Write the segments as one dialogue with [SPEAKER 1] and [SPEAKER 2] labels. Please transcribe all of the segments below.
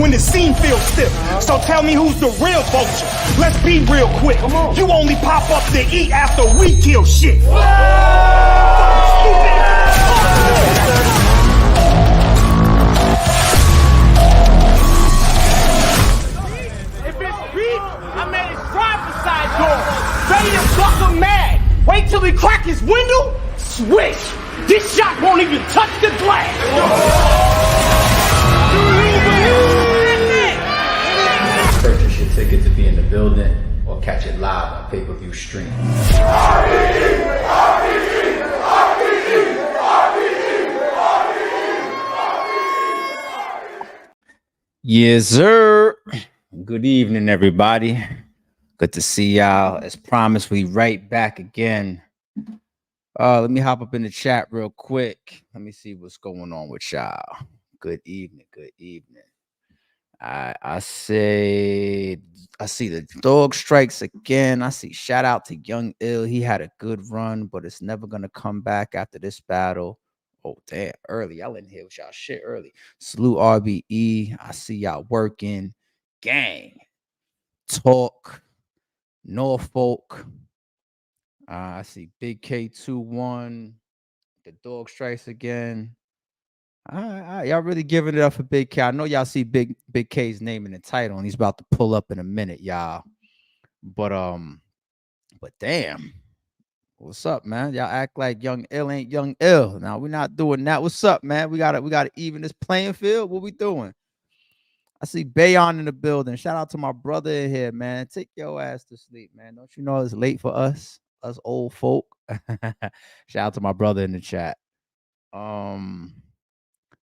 [SPEAKER 1] when the scene feels stiff. So tell me who's the real vulture. Let's be real quick. You only pop up to eat after we kill shit. Ready to fuck him mad. Wait till he crack his window. Swish. This shot won't even touch the glass.
[SPEAKER 2] Purchase your ticket to be in the building or catch it live on pay-per-view stream.
[SPEAKER 3] Yes, sir. Good evening, everybody. Good to see y'all. As promised, we right back again. Let me hop up in the chat real quick. Let me see what's going on with y'all. Good evening. Good evening. I see the dog strikes again. I see shout out to Young Ill. He had a good run, but it's never gonna come back after this battle. Oh, damn, early. Y'all in here with y'all shit early. Salute RBE. I see y'all working. Gang. Talk. Norfolk. I see Bigg K 2-1. The dog strikes again. Y'all really giving it up for Bigg K. I know y'all see Bigg K's name in the title, and he's about to pull up in a minute, y'all. But damn. What's up, man? Y'all act like Young Ill ain't Young Ill. Now we're not doing that. What's up, man? We gotta even this playing field. What we doing? I see Bayon in the building. Shout out to my brother in here, man. Take your ass to sleep, man. Don't you know it's late for us old folk? Shout out to my brother in the chat. The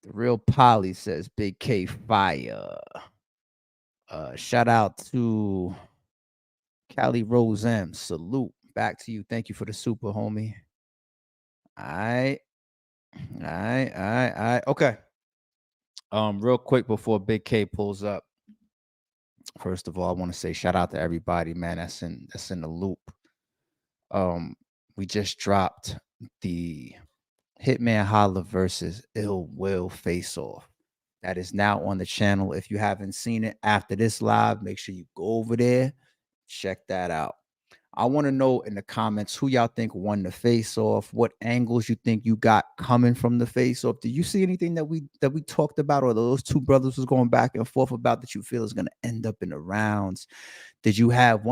[SPEAKER 3] real Polly says Bigg K fire. Shout out to Callie Rose M. Salute. Back to you. Thank you for the super, homie. All right. Okay. Real quick before Bigg K pulls up. First of all, I want to say shout out to everybody, man. That's in the loop. We just dropped the Hitman Holla versus Ill Will face off. That is now on the channel. If you haven't seen it after this live, make sure you go over there, check that out. I want to know in the comments who y'all think won the face off, what angles you think you got coming from the face off. Did you see anything that we talked about, or those two brothers was going back and forth about that you feel is going to end up in the rounds? Did you have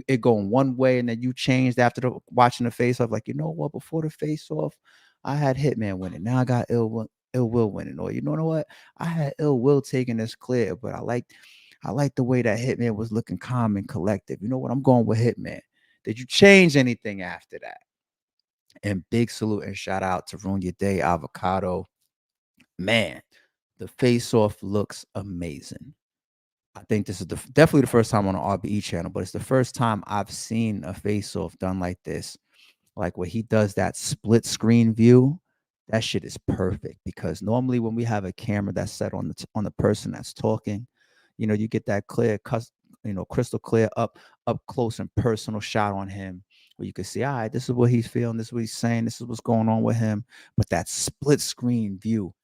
[SPEAKER 3] it going one way and then you changed after watching the face off? Like, you know what, before the face off, I had Hitman winning. Now I got Ill Will winning. Or you know what? I had Ill Will taking this clear, but I like the way that Hitman was looking calm and collective. You know what? I'm going with Hitman. Did you change anything after that? And big salute and shout out to Ruin Your Day Avocado. Man, the face-off looks amazing. I think this is definitely the first time on the RBE channel, but it's the first time I've seen a face-off done like this. Like where he does that split screen view, that shit is perfect, because normally when we have a camera that's set on the person that's talking, you know, you get that clear, crystal clear up close and personal shot on him where you can see, all right, this is what he's feeling, this is what he's saying, this is what's going on with him. But that split screen view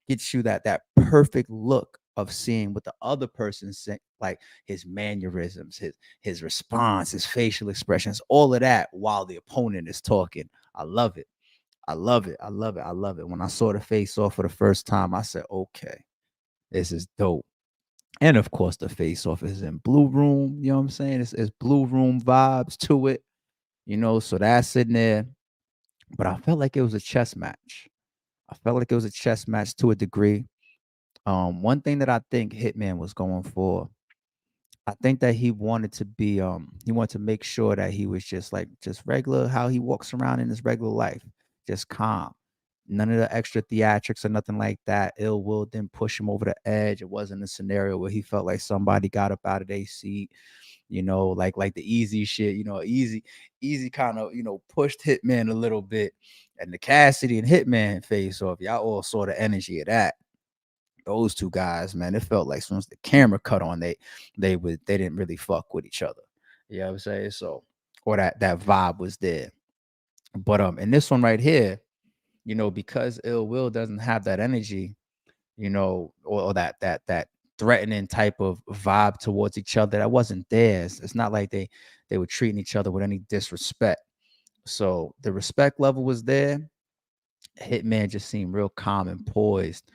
[SPEAKER 3] gets you that perfect look of seeing what the other person's saying, like his mannerisms, his response, his facial expressions, all of that while the opponent is talking. I love it. When I saw the face off for the first time, I said, okay, this is dope. And of course, the face off is in Blue Room. You know what I'm saying? It's Blue Room vibes to it, you know, so that's in there. But I felt like it was a chess match. To a degree. One thing that I think Hitman was going for, I think that he wanted to make sure that he was just regular, how he walks around in his regular life, just calm. None of the extra theatrics or nothing like that. Ill Will didn't push him over the edge. It wasn't a scenario where he felt like somebody got up out of their seat, you know, like the easy shit, you know, easy kind of, you know, pushed Hitman a little bit. And the Cassidy and Hitman face off, y'all all saw the energy of that. Those two guys, man, it felt like as soon as the camera cut on, they didn't really fuck with each other. You know what I'm saying? So, or that vibe was there. But in this one right here, you know, because Ill Will doesn't have that energy, you know, or that threatening type of vibe towards each other that wasn't theirs. It's not like they were treating each other with any disrespect. So the respect level was there. Hitman just seemed real calm and poised.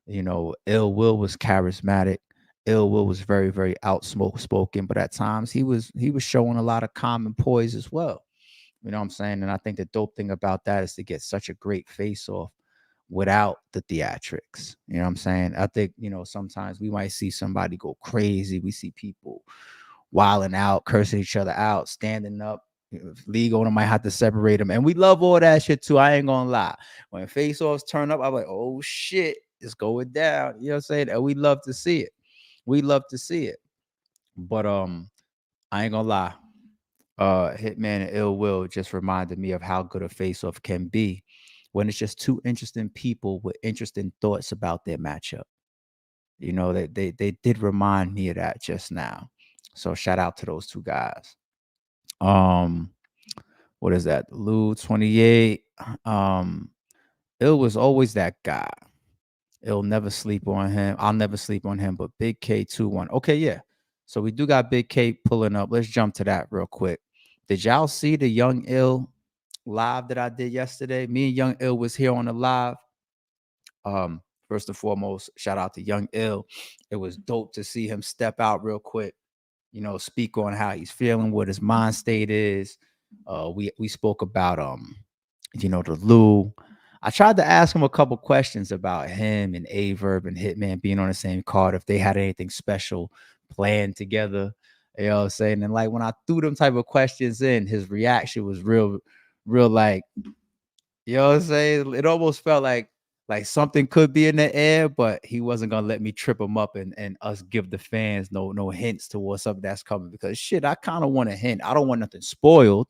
[SPEAKER 3] Ill Will was charismatic. Ill Will was very, very outspoken, but at times he was showing a lot of calm and poise as well. You know what I'm saying? And I think the dope thing about that is to get such a great face off without the theatrics. You know what I'm saying? I think, sometimes we might see somebody go crazy. We see people wilding out, cursing each other out, standing up. League owner might have to separate them. And we love all that shit too. I ain't gonna lie. When face-offs turn up, I'm like, oh shit, it's going down. You know what I'm saying? And we love to see it. We love to see it. But I ain't gonna lie. Hitman and Ill Will just reminded me of how good a face-off can be when it's just two interesting people with interesting thoughts about their matchup. They did remind me of that just now. So shout out to those two guys. What is that? Lou 28. Ill was always that guy. It'll never sleep on him. I'll never sleep on him. But Bigg K 2-1. Okay, yeah. So we do got Bigg K pulling up. Let's jump to that real quick. Did y'all see the Young Ill live that I did yesterday? Me and Young Ill was here on the live. First and foremost, shout out to Young Ill. It was dope to see him step out real quick, speak on how he's feeling, what his mind state is. We spoke about the Lou. I tried to ask him a couple questions about him and Averb and Hitman being on the same card, if they had anything special planned together. You know what I'm saying? And like when I threw them type of questions in, his reaction was real like, you know what I'm saying? It almost felt like something could be in the air, but he wasn't gonna let me trip him up and us give the fans no hints towards something that's coming, because shit, I kind of want a hint. I don't want nothing spoiled,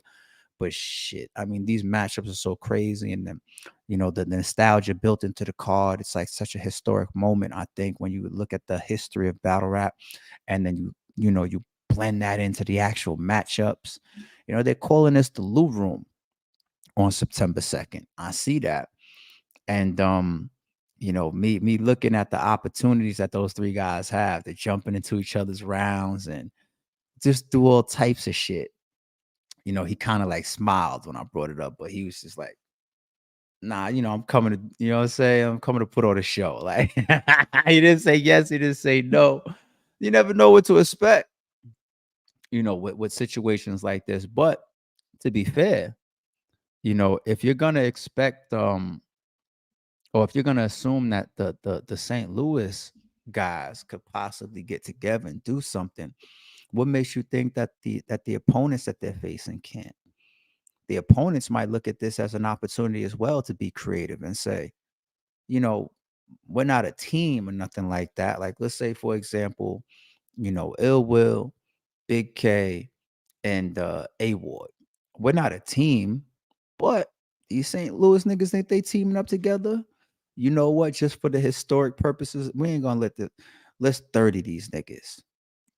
[SPEAKER 3] but shit, I mean, these matchups are so crazy, and then the nostalgia built into the card. It's like such a historic moment, I think, when you look at the history of battle rap, and then you blend that into the actual matchups. They're calling this the Lou Room on September 2nd. I see that. And me looking at the opportunities that those three guys have, they're jumping into each other's rounds and just do all types of shit. He kind of like smiled when I brought it up, but he was just like, nah, I'm coming to, what I'm saying? I'm coming to put on a show. Like, he didn't say yes, he didn't say no. You never know what to expect, with situations like this. But to be fair, if you're gonna expect or if you're gonna assume that the St. Louis guys could possibly get together and do something, what makes you think that the opponents that they're facing can't? The opponents might look at this as an opportunity as well to be creative and say, we're not a team or nothing like that. Like, let's say, for example, Ill Will, Bigg K, and A Ward. We're not a team, but these St. Louis niggas think they teaming up together. You know what? Just for the historic purposes, we ain't gonna let's 30 these niggas.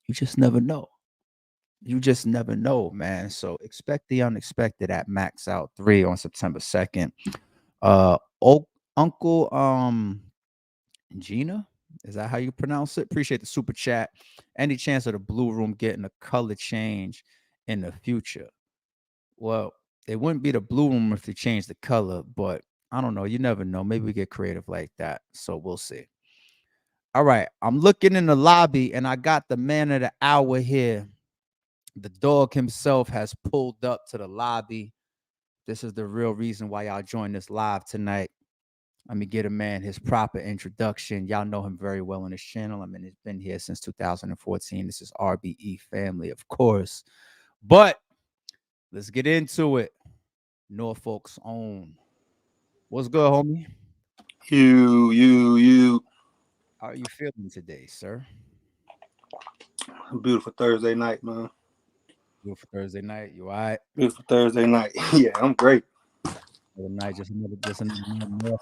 [SPEAKER 3] You just never know. You just never know, man. So expect the unexpected at Max Out 3 on September 2nd. Uncle Gina, is that how you pronounce it? Appreciate the super chat. Any chance of the Blue Room getting a color change in the future? Well, it wouldn't be the Blue Room if they change the color, but I don't know. You never know. Maybe we get creative like that. So we'll see. All right. I'm looking in the lobby and I got the man of the hour here. The dog himself has pulled up to the lobby. This is the real reason why y'all joined this live tonight. Let me get a man his proper introduction. Y'all know him very well on this channel. I mean, he's been here since 2014. This is RBE family, of course. But let's get into it. Norfolk's own. What's good, homie?
[SPEAKER 4] You.
[SPEAKER 3] How are you feeling today, sir?
[SPEAKER 4] Beautiful Thursday night, man.
[SPEAKER 3] Beautiful Thursday night. You all right?
[SPEAKER 4] Beautiful Thursday night. Yeah, I'm great.
[SPEAKER 3] Another night, just another night.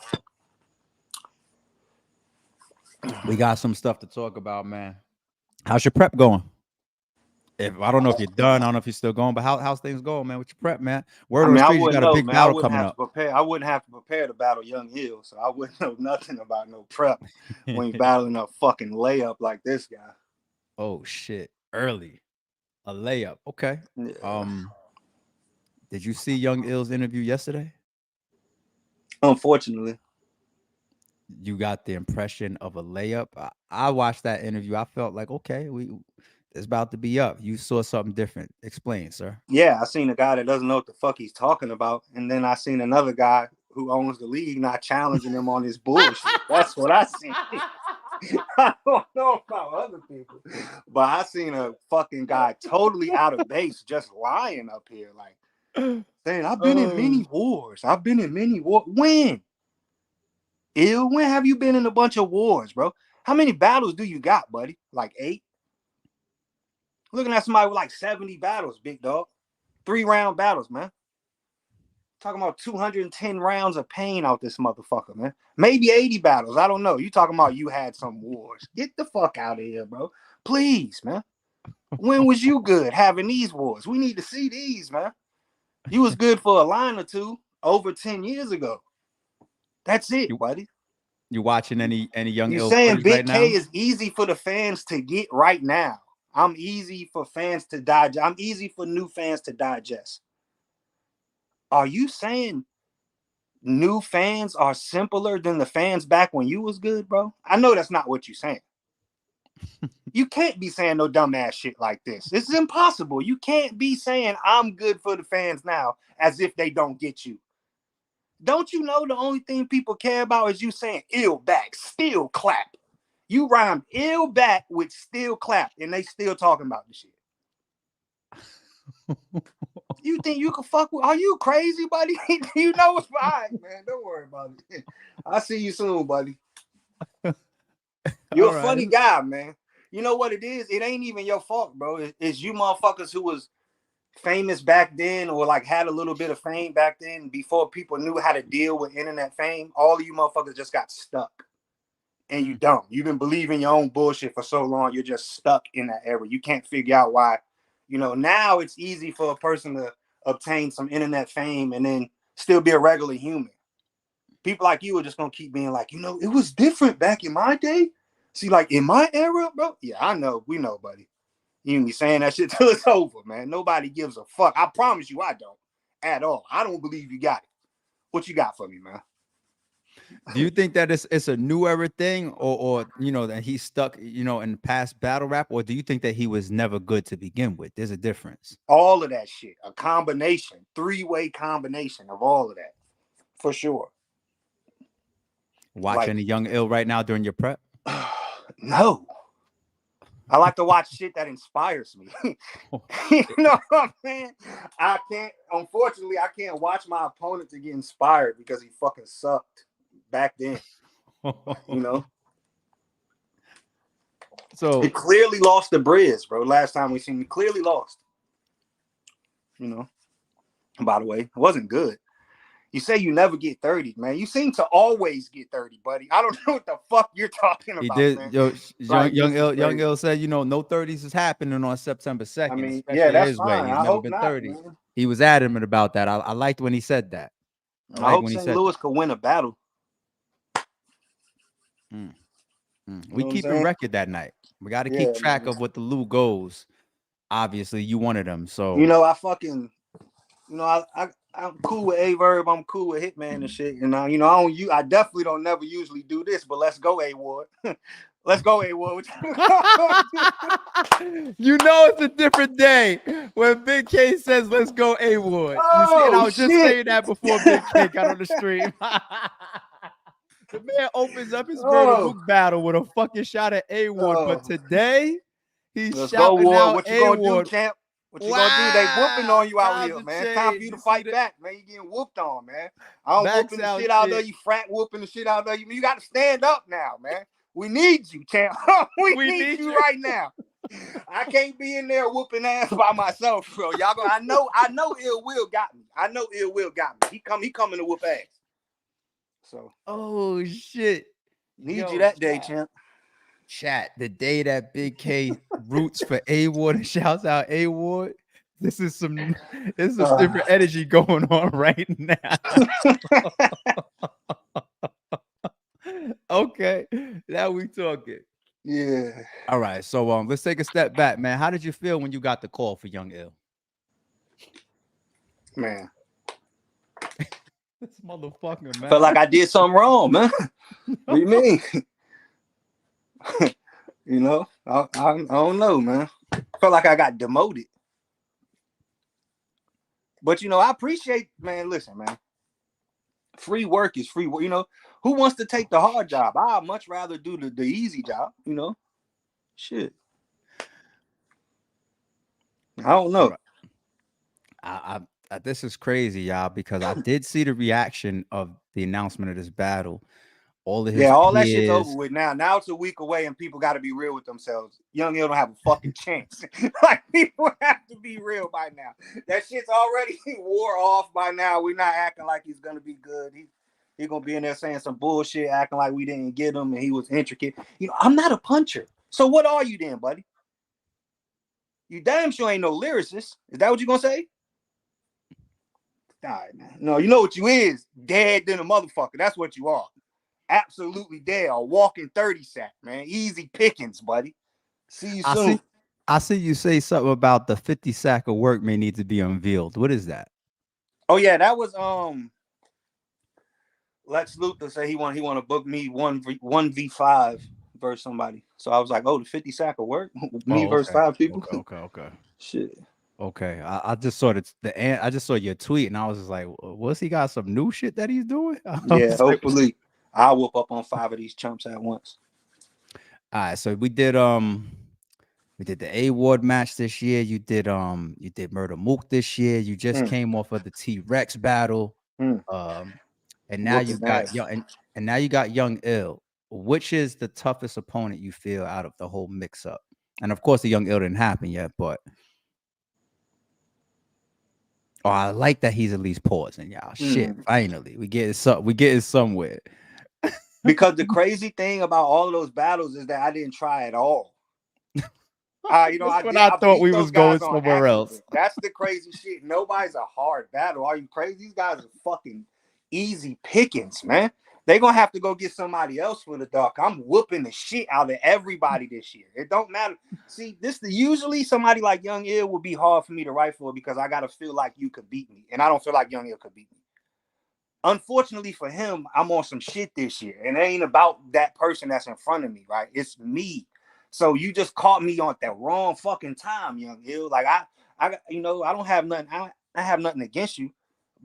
[SPEAKER 3] We got some stuff to talk about, man. How's your prep going? If I don't know if you're done, I don't know if you're still going, but how's things going, man? With your prep, man? Word
[SPEAKER 4] I
[SPEAKER 3] on
[SPEAKER 4] mean,
[SPEAKER 3] the
[SPEAKER 4] I
[SPEAKER 3] street, you
[SPEAKER 4] wouldn't
[SPEAKER 3] got a
[SPEAKER 4] know,
[SPEAKER 3] big
[SPEAKER 4] man. I
[SPEAKER 3] battle
[SPEAKER 4] wouldn't
[SPEAKER 3] coming
[SPEAKER 4] have to
[SPEAKER 3] up.
[SPEAKER 4] prepare. I wouldn't have to prepare to battle Young Ill, so I wouldn't know nothing about no prep when you battling a fucking layup like this guy.
[SPEAKER 3] Oh shit, early, a layup. Okay.
[SPEAKER 4] Yeah.
[SPEAKER 3] Did you see Young Ill's interview yesterday?
[SPEAKER 4] Unfortunately.
[SPEAKER 3] You got the impression of a layup. I watched that interview. I felt like, okay, it's about to be up. You saw something different. Explain, sir.
[SPEAKER 4] Yeah, I seen a guy that doesn't know what the fuck he's talking about, and then I seen another guy who owns the league not challenging him on his bullshit. That's what I seen. I don't know about other people, but I seen a fucking guy totally out of base just lying up here, like saying, I've been in many wars. I've been in many wars. When? Ill, when have you been in a bunch of wars, bro? How many battles do you got, buddy? Like 8? Looking at somebody with like 70 battles, big dog. 3-round battles, man. Talking about 210 rounds of pain out this motherfucker, man. Maybe 80 battles. I don't know. You talking about you had some wars. Get the fuck out of here, bro. Please, man. When was you good having these wars? We need to see these, man. You was good for a line or two over 10 years ago. That's it, buddy.
[SPEAKER 3] You watching any Young
[SPEAKER 4] You
[SPEAKER 3] Ill
[SPEAKER 4] saying
[SPEAKER 3] footage
[SPEAKER 4] Big
[SPEAKER 3] right now?
[SPEAKER 4] K is easy for the fans to get right now. I'm easy for fans to digest. I'm easy for new fans to digest. Are you saying new fans are simpler than the fans back when you was good, bro? I know that's not what you're saying. You can't be saying no dumbass shit like this. This is impossible. You can't be saying I'm good for the fans now as if they don't get you. Don't you know the only thing people care about is you saying ill back, still clap. You rhymed ill back with still clap, and they still talking about the shit. You think you can fuck with? Are you crazy, buddy? You know it's fine, man. Don't worry about it. I'll see you soon, buddy. You're a funny guy, man. You know what it is? It ain't even your fault, bro. It's you motherfuckers who was famous back then or like had a little bit of fame back then before people knew how to deal with internet fame. All of you motherfuckers just got stuck. And you don't. You've been believing your own bullshit for so long. You're just stuck in that era. You can't figure out why. You know, now it's easy for a person to obtain some internet fame and then still be a regular human. People like you are just gonna keep being like, you know, it was different back in my day. See, like in my era, bro. Yeah, I know. We know, buddy. You can be saying that shit till it's over, man. Nobody gives a fuck. I promise you, I don't at all. I don't believe you got it. What you got for me, man?
[SPEAKER 3] Do you think that it's a new era thing, or you know that he's stuck, you know, in past battle rap, or do you think that he was never good to begin with? There's a difference.
[SPEAKER 4] All of that shit, a combination, 3-way combination of all of that, for sure.
[SPEAKER 3] Watch
[SPEAKER 4] Like,
[SPEAKER 3] any Young Ill right now during your prep?
[SPEAKER 4] no. I like to watch shit that inspires me. You know what I'm saying? I can't, unfortunately, I can't watch my opponent to get inspired because he fucking sucked back then. You know?
[SPEAKER 3] So
[SPEAKER 4] it clearly lost the Briz, bro. Last time we seen me, clearly lost. You know? By the way, it wasn't good. You say you never get 30, man. You seem to always get 30, buddy. I don't know what the fuck you're talking about,
[SPEAKER 3] he did.
[SPEAKER 4] man.
[SPEAKER 3] Yo,
[SPEAKER 4] Like,
[SPEAKER 3] Young Ill said, you know, no 30s is happening on September 2nd.
[SPEAKER 4] I mean,
[SPEAKER 3] especially
[SPEAKER 4] yeah, that's
[SPEAKER 3] his way.
[SPEAKER 4] fine.
[SPEAKER 3] He's
[SPEAKER 4] I
[SPEAKER 3] never
[SPEAKER 4] hope
[SPEAKER 3] been
[SPEAKER 4] not,
[SPEAKER 3] 30.
[SPEAKER 4] man.
[SPEAKER 3] He was adamant about that. I liked when he said that.
[SPEAKER 4] I hope St. Louis could win a battle.
[SPEAKER 3] We keeping record that night. We got to keep track of what the Lou goes. Obviously, you wanted them, so
[SPEAKER 4] you know, I'm cool with A-Verb. I'm cool with Hitman and shit. And you know, I definitely don't never usually do this, but let's go, A-Ward. Let's go, A-Ward.
[SPEAKER 3] You know it's a different day when Bigg K says, "Let's go, A-Ward." You see, and I was just saying that before Bigg K got on the stream. The man opens up his murder book battle with a fucking shot at A-Ward, but today he's shouting out
[SPEAKER 4] What you
[SPEAKER 3] A-Ward.
[SPEAKER 4] gonna do, champ? What you gonna do? They whooping on you out here, man. It's time for you to fight back, man. You getting whooped on, man. I don't whooping the shit out of you, frat whooping the shit out of you. You got to stand up now, man. We need you, champ. we need you right now. I can't be in there whooping ass by myself, bro. Y'all I know Ill Will got me. I know Ill Will got me. He coming to whoop ass. So
[SPEAKER 3] oh shit.
[SPEAKER 4] Need you that day, champ.
[SPEAKER 3] Chat, the day that Bigg K roots for A Ward and shouts out A Ward. This is some different energy going on right now. Okay, now we talking.
[SPEAKER 4] Yeah.
[SPEAKER 3] All right, so let's take a step back, man. How did you feel when you got the call for Young Ill?
[SPEAKER 4] Man.
[SPEAKER 3] This motherfucker, man.
[SPEAKER 4] Felt like I did something wrong, man. What do you mean? You know, I don't know, man. Felt like I got demoted. But you know, I appreciate, man. Listen, man. Free work is free work. You know, who wants to take the hard job? I'd much rather do the easy job. You know, shit. I don't know.
[SPEAKER 3] I this is crazy, y'all, because I did see the reaction of the announcement of this battle. All of his
[SPEAKER 4] all
[SPEAKER 3] peers,
[SPEAKER 4] that shit's over with now. Now it's a week away, and people got to be real with themselves. Young Ill don't have a fucking chance. Like, people have to be real by now. That shit's already wore off by now. We're not acting like he's gonna be good. He's gonna be in there saying some bullshit, acting like we didn't get him and he was intricate. You know, I'm not a puncher. So what are you then, buddy? You damn sure ain't no lyricist. Is that what you gonna say? All right, man. No, you know what you is? Dead than a motherfucker. That's what you are. Absolutely dead. A walking 30 sack, man. Easy pickings, buddy. See you soon.
[SPEAKER 3] I see you say something about the 50 sack of work may need to be unveiled. What is that?
[SPEAKER 4] Oh yeah, that was Lex Luthor said he want to book me 1v5 versus somebody. So I was like, oh, the 50 sack of work? Me versus 5 people.
[SPEAKER 3] Okay.
[SPEAKER 4] Shit.
[SPEAKER 3] Okay, I just saw I just saw your tweet and I was just like, what's he got some new shit that he's doing?
[SPEAKER 4] Yeah, hopefully I'll whoop up on 5 of these chumps at once.
[SPEAKER 3] All right, so we did the A Ward match this year. You did Murder Mook this year. You just came off of the T-Rex battle. And now you got now you got Young Ill. Which is the toughest opponent you feel out of the whole mix up? And of course the Young Ill didn't happen yet, but I like that he's at least pausing, y'all. Shit, finally we getting somewhere.
[SPEAKER 4] Because the crazy thing about all of those battles is that I didn't try at all. You know,
[SPEAKER 3] I thought we was going somewhere else.
[SPEAKER 4] That's the crazy shit. Nobody's a hard battle. Are you crazy? These guys are fucking easy pickings, man. They're gonna have to go get somebody else for the duck. I'm whooping the shit out of everybody this year. It don't matter. See, usually somebody like Young Ill would be hard for me to write for because I gotta feel like you could beat me, and I don't feel like Young Ill could beat me. Unfortunately for him, I'm on some shit this year, and it ain't about that person that's in front of me, right? It's me. So you just caught me on that wrong fucking time, Young Ill. Like I you know, I don't have nothing. I have nothing against you.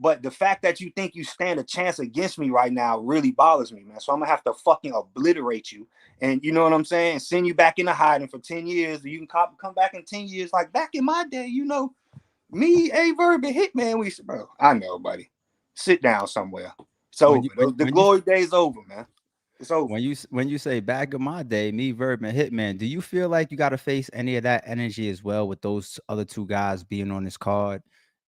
[SPEAKER 4] But the fact that you think you stand a chance against me right now really bothers me, man. So I'm gonna have to fucking obliterate you. And you know what I'm saying? Send you back into hiding for 10 years. You can come back in 10 years. Like back in my day, you know, me, A-Verb, and Hitman, we bro. I know, buddy. Sit down somewhere. It's over. The glory day's over, man. It's over.
[SPEAKER 3] When you say back in my day, me, Verb, and Hitman, do you feel like you got to face any of that energy as well with those other two guys being on this card?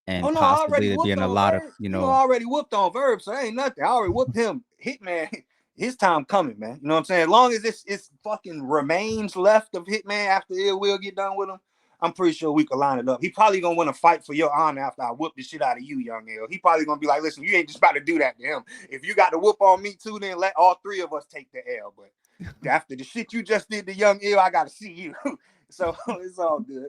[SPEAKER 3] And possibly being a lot of, you know,
[SPEAKER 4] I already whooped on Verb, so ain't nothing. I already whooped him. Hitman, his time coming, man. You know what I'm saying? As long as it's fucking remains left of Hitman after Ill Will get done with him, I'm pretty sure we could line it up. He probably gonna want to fight for your honor after I whoop the shit out of you, Young Ill. He probably gonna be like, listen, you ain't just about to do that to him. If you got to whoop on me too, then let all 3 of us take the L. But after the shit you just did to Young Ill, I gotta see you. So it's all good.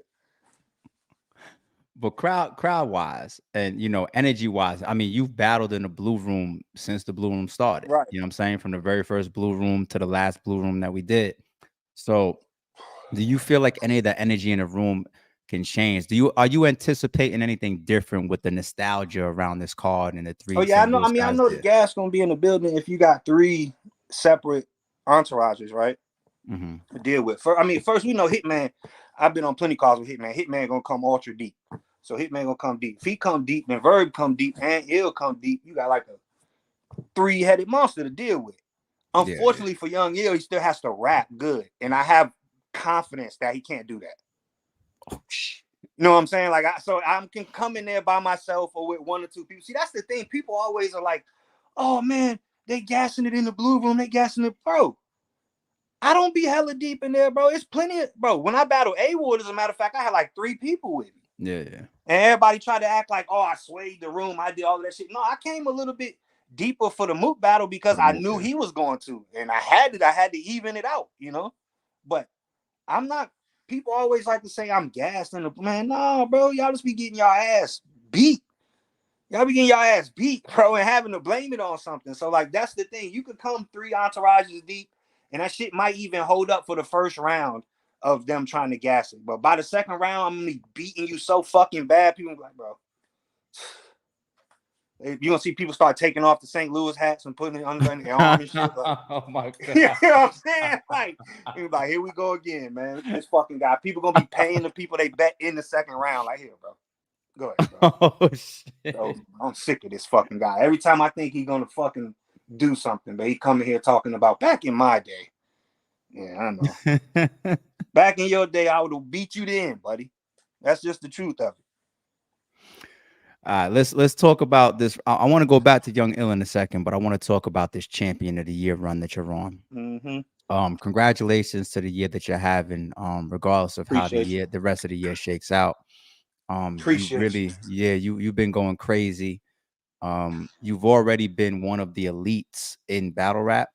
[SPEAKER 3] But crowd wise and, you know, energy wise, I mean, you've battled in the Blue Room since the Blue Room started.
[SPEAKER 4] Right.
[SPEAKER 3] You know what I'm saying? From the very first Blue Room to the last Blue Room that we did. So do you feel like any of the energy in the room can change? Are you anticipating anything different with the nostalgia around this card and the 3?
[SPEAKER 4] Oh yeah, I know. I mean, I know the gas gonna be in the building if you got 3 separate entourages, right? To deal with. First we know Hitman. I've been on plenty calls with Hitman. Hitman gonna come ultra deep. So Hitman gonna come deep. If he come deep, then Verb come deep, and Ill come deep. You got like a 3-headed monster to deal with. Unfortunately for Young Ill, he still has to rap good, and I have confidence that he can't do that.
[SPEAKER 3] Oh shit.
[SPEAKER 4] You know what I'm saying? Like I can come in there by myself or with 1 or 2 people. See, that's the thing. People always are like, "Oh man, they gassing it in the Blue Room. They gassing it, bro." I don't be hella deep in there, bro. It's plenty of, bro. When I battled A-Ward, as a matter of fact, I had like 3 people with me.
[SPEAKER 3] Yeah.
[SPEAKER 4] And everybody tried to act like, oh, I swayed the room. I did all of that shit. No, I came a little bit deeper for the Mook battle because I knew he was going to. And I had to even it out, you know? But I'm not, people always like to say I'm gassed in the, man, nah, bro. Y'all just be getting y'all ass beat. Y'all be getting y'all ass beat, bro, and having to blame it on something. So, like, that's the thing. You could come 3 entourages deep, and that shit might even hold up for the first round of them trying to gas it. But by the second round, I'm gonna be beating you so fucking bad. People be like, bro, you're gonna see people start taking off the St. Louis hats and putting it under their arm and shit. Like,
[SPEAKER 3] Oh my god.
[SPEAKER 4] you know what I'm saying? Like, here we go again, man. Look at this fucking guy. People gonna be paying the people they bet in the second round. Like, here, bro. Go ahead, bro.
[SPEAKER 3] Oh shit.
[SPEAKER 4] Bro, I'm sick of this fucking guy. Every time I think he's gonna fucking do something, but he coming here talking about back in my day. Yeah, I know. Back in your day, I would have beat you then, buddy. That's just the truth of it.
[SPEAKER 3] All right, let's talk about this. I want to go back to Young Ill in a second, but I want to talk about this Champion of the Year run that you're on. Congratulations to the year that you're having. Regardless of how the rest of the year shakes out. You've been going crazy. You've already been one of the elites in battle rap,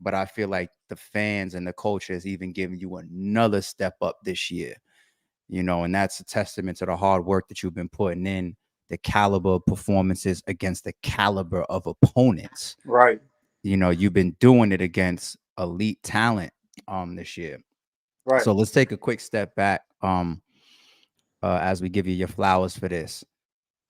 [SPEAKER 3] but I feel like the fans and the culture has even given you another step up this year, you know, and that's a testament to the hard work that you've been putting in, the caliber of performances against the caliber of opponents.
[SPEAKER 4] Right.
[SPEAKER 3] You know, you've been doing it against elite talent this year.
[SPEAKER 4] Right.
[SPEAKER 3] So let's take a quick step back as we give you your flowers for this.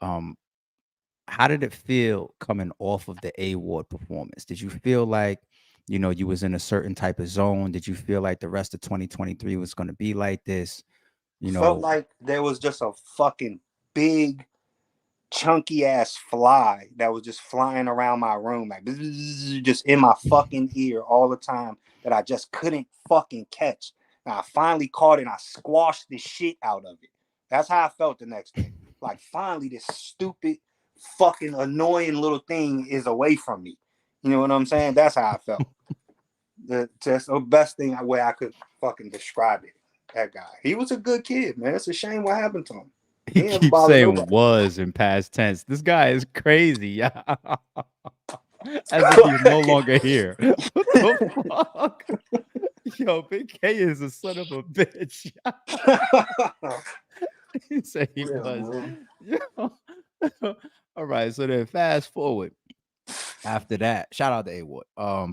[SPEAKER 3] How did it feel coming off of the A-Ward performance? Did you feel like, you know, you was in a certain type of zone? Did you feel like the rest of 2023 was going to be like this? You know,
[SPEAKER 4] felt like there was just a fucking big, chunky ass fly that was just flying around my room, like just in my fucking ear all the time that I just couldn't fucking catch. And I finally caught it and I squashed the shit out of it. That's how I felt the next day. Like, finally, this stupid, fucking annoying little thing is away from me. You know what I'm saying? That's how I felt. That's the best thing way I could fucking describe it. That guy. He was a good kid, man. It's a shame what happened to him.
[SPEAKER 3] he keeps saying was in past tense. This guy is crazy. Yeah. As if he's no longer here. What the fuck? Yo, Bigg K is a son of a bitch. He said he was. All right, so then fast forward. After that, shout out to A-Ward.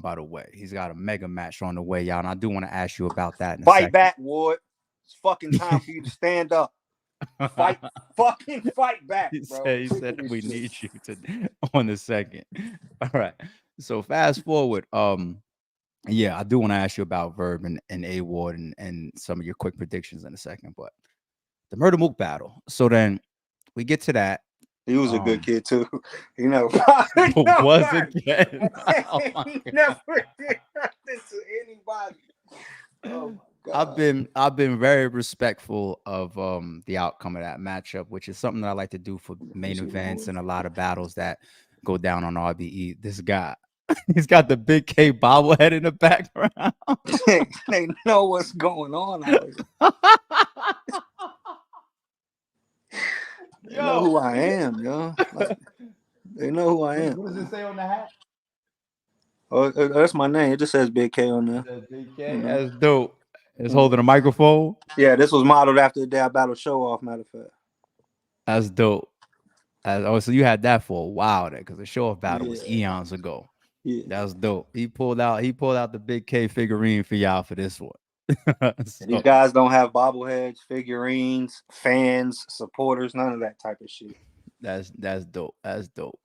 [SPEAKER 3] By the way, he's got a mega match on the way, y'all. And I do want to ask you about that in a second.
[SPEAKER 4] Fight back, Ward. It's fucking time for you to stand up. Fight back, bro.
[SPEAKER 3] He said we need you to on the second. All right. So fast forward. Yeah, I do want to ask you about Verb and A-Ward and some of your quick predictions in a second, but the Murder Mook battle. So then we get to that.
[SPEAKER 4] He was a good kid too. You know,
[SPEAKER 3] was again.
[SPEAKER 4] Oh never did nothing to anybody. Oh my God.
[SPEAKER 3] I've been very respectful of the outcome of that matchup, which is something that I like to do for main events and a lot of battles that go down on RBE. This guy, he's got the Bigg K bobblehead in the background.
[SPEAKER 4] They know what's going on. They know who I am, yo. Like, they know who I am.
[SPEAKER 3] What does it say on the hat?
[SPEAKER 4] Oh, that's my name. It just says Bigg K on there.
[SPEAKER 3] Bigg K. Mm-hmm. That's dope. It's holding a microphone.
[SPEAKER 4] Yeah, this was modeled after the day I battled Show Off, matter of fact.
[SPEAKER 3] That's dope. So you had that for a while there, because the Show Off battle was eons ago. Yeah, that was dope. He pulled out the Bigg K figurine for y'all for this one.
[SPEAKER 4] So, these guys don't have bobbleheads, figurines, fans, supporters, none of that type of shit.
[SPEAKER 3] That's dope. That's dope.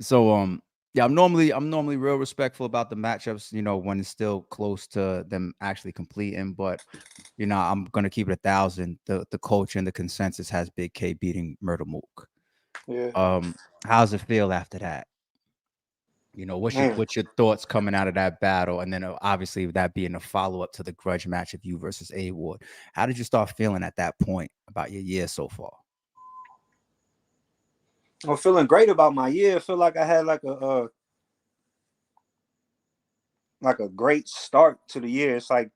[SPEAKER 3] So yeah, I'm normally real respectful about the matchups, you know, when it's still close to them actually completing, but you know, I'm gonna keep it 1,000. The culture and the consensus has Bigg K beating Murder Mook.
[SPEAKER 4] Yeah.
[SPEAKER 3] How's it feel after that? You know, what's your thoughts coming out of that battle? And then obviously that being a follow-up to the grudge match of you versus A-Ward. How did you start feeling at that point about your year so far?
[SPEAKER 4] I'm feeling great about my year. I feel like I had like a like a great start to the year. It's like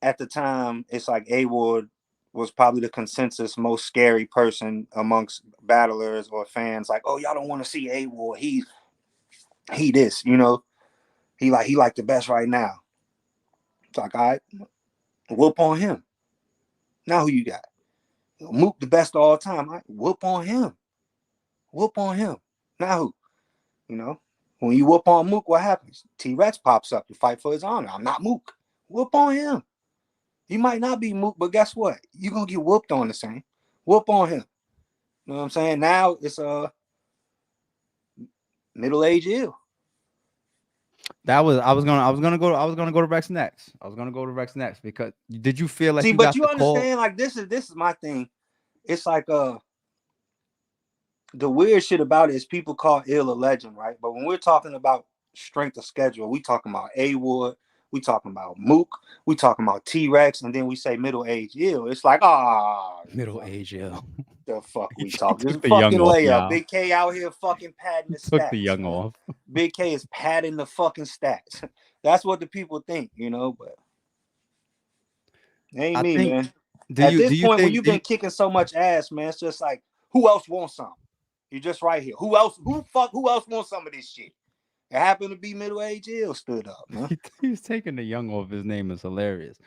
[SPEAKER 4] at the time, it's like A Ward was probably the consensus most scary person amongst battlers or fans. Like, oh, y'all don't want to see A Ward. He this, you know. He like the best right now. It's like, all right, whoop on him. Now who you got? Mook the best of all time. All right, whoop on him. Whoop on him. Now who? You know, when you whoop on Mook, what happens? T-Rex pops up to fight for his honor. I'm not Mook. Whoop on him. You might not be Mook, but guess what? You're gonna get whooped on the same. Whoop on him. You know what I'm saying? Now it's middle-aged ill.
[SPEAKER 3] I was gonna go to Rex next. I was gonna go to Rex next because did you feel like
[SPEAKER 4] See,
[SPEAKER 3] you
[SPEAKER 4] but
[SPEAKER 3] got
[SPEAKER 4] you
[SPEAKER 3] the call?
[SPEAKER 4] understand, like this is my thing. It's like the weird shit about it is people call ill a legend, right? But when we're talking about strength of schedule, we talking about A Ward, we talking about Mook, we talking about T-Rex, and then we say middle-aged ill. It's like,
[SPEAKER 3] Middle age, yeah.
[SPEAKER 4] the fuck
[SPEAKER 3] He
[SPEAKER 4] we talk. This is
[SPEAKER 3] took the young
[SPEAKER 4] fucking
[SPEAKER 3] off
[SPEAKER 4] layup.
[SPEAKER 3] now.
[SPEAKER 4] Bigg K out here fucking padding the
[SPEAKER 3] Took the
[SPEAKER 4] stats.
[SPEAKER 3] young
[SPEAKER 4] Man.
[SPEAKER 3] off.
[SPEAKER 4] Bigg K is padding the fucking stats. That's what the people think, you know, but it ain't
[SPEAKER 3] I
[SPEAKER 4] me,
[SPEAKER 3] think.
[SPEAKER 4] man.
[SPEAKER 3] Do
[SPEAKER 4] At
[SPEAKER 3] you
[SPEAKER 4] this
[SPEAKER 3] do you
[SPEAKER 4] point, when
[SPEAKER 3] think?
[SPEAKER 4] you've been kicking so much ass, man, it's just like, who else wants some? You're just right here. Who else wants some of this shit? It happened to be middle-aged ill stood up, man.
[SPEAKER 3] He's taking the young off. His name is hilarious.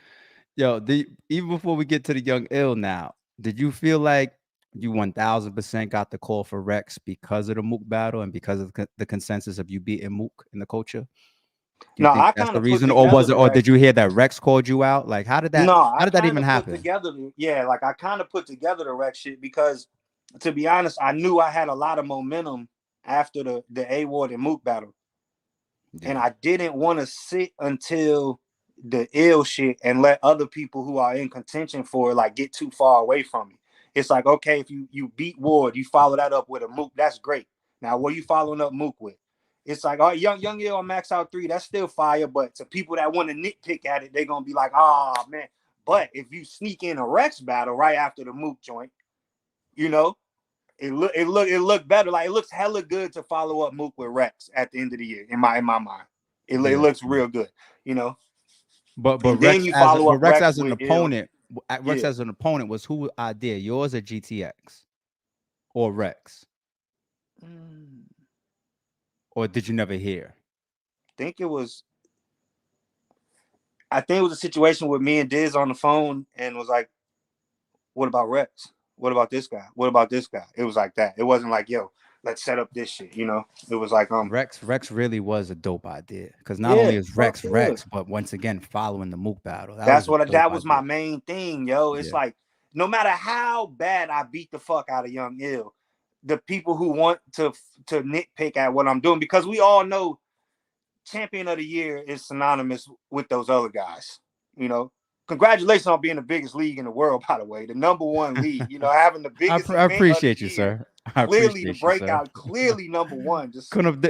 [SPEAKER 3] Yo, even before we get to the young ill now, did you feel like you 1000% got the call for Rex because of the Mook battle and because of the consensus of you beating Mook in the culture? Do you
[SPEAKER 4] No,
[SPEAKER 3] think
[SPEAKER 4] I
[SPEAKER 3] that's
[SPEAKER 4] kind
[SPEAKER 3] the
[SPEAKER 4] of put
[SPEAKER 3] reason, or was
[SPEAKER 4] together
[SPEAKER 3] it,
[SPEAKER 4] the
[SPEAKER 3] or
[SPEAKER 4] Rex.
[SPEAKER 3] did you hear that Rex called you out? Like, how did
[SPEAKER 4] No, I
[SPEAKER 3] that
[SPEAKER 4] kind
[SPEAKER 3] even
[SPEAKER 4] of put
[SPEAKER 3] happen?
[SPEAKER 4] together, like I kind of put together the Rex shit because, to be honest, I knew I had a lot of momentum after the A Ward and Mook battle. And
[SPEAKER 3] Yeah,
[SPEAKER 4] I didn't want to sit until the ill shit and let other people who are in contention for it like get too far away from me. It's like, okay, if you beat Ward, you follow that up with a Mook, that's great. Now, what are you following up Mook with? It's like, oh, young ill on Max Out 3, that's still fire. But to people that want to nitpick at it, they're gonna be like, oh man. But if you sneak in a Rex battle right after the Mook joint, you know, it looked better. Like it looks hella good to follow up Mook with Rex at the end of the year in my mind. It
[SPEAKER 3] yeah.
[SPEAKER 4] looks real good, you know.
[SPEAKER 3] But
[SPEAKER 4] And then you follow up
[SPEAKER 3] Rex
[SPEAKER 4] Rex
[SPEAKER 3] as an
[SPEAKER 4] with Ill.
[SPEAKER 3] opponent, Rex
[SPEAKER 4] Yeah.
[SPEAKER 3] as an opponent was who idea? Yours or GTX or Rex? Or did you never hear?
[SPEAKER 4] think it was I think it was a situation with me and Diz on the phone and was like, what about Rex? What about this guy? What about this guy? It was like that. It wasn't like, yo, let's set up this shit, you know. It was like,
[SPEAKER 3] Rex really was a dope idea because not
[SPEAKER 4] yeah,
[SPEAKER 3] only is
[SPEAKER 4] fuck yeah.
[SPEAKER 3] Rex, but once again following the Mook battle, that was
[SPEAKER 4] That's
[SPEAKER 3] a
[SPEAKER 4] what
[SPEAKER 3] dope
[SPEAKER 4] that was my
[SPEAKER 3] idea.
[SPEAKER 4] main thing, yo. It's
[SPEAKER 3] Yeah,
[SPEAKER 4] like no matter how bad I beat the fuck out of Young Ill, the people who want to nitpick at what I'm doing, because we all know champion of the year is synonymous with those other guys. You know, congratulations on being the biggest league in the world, by the way, the #1 league. You know, having the biggest
[SPEAKER 3] I
[SPEAKER 4] event of the
[SPEAKER 3] appreciate you,
[SPEAKER 4] year.
[SPEAKER 3] sir. I
[SPEAKER 4] Clearly, the
[SPEAKER 3] appreciate you, sir.
[SPEAKER 4] breakout, clearly #1. Just
[SPEAKER 3] Couldn't
[SPEAKER 4] you
[SPEAKER 3] have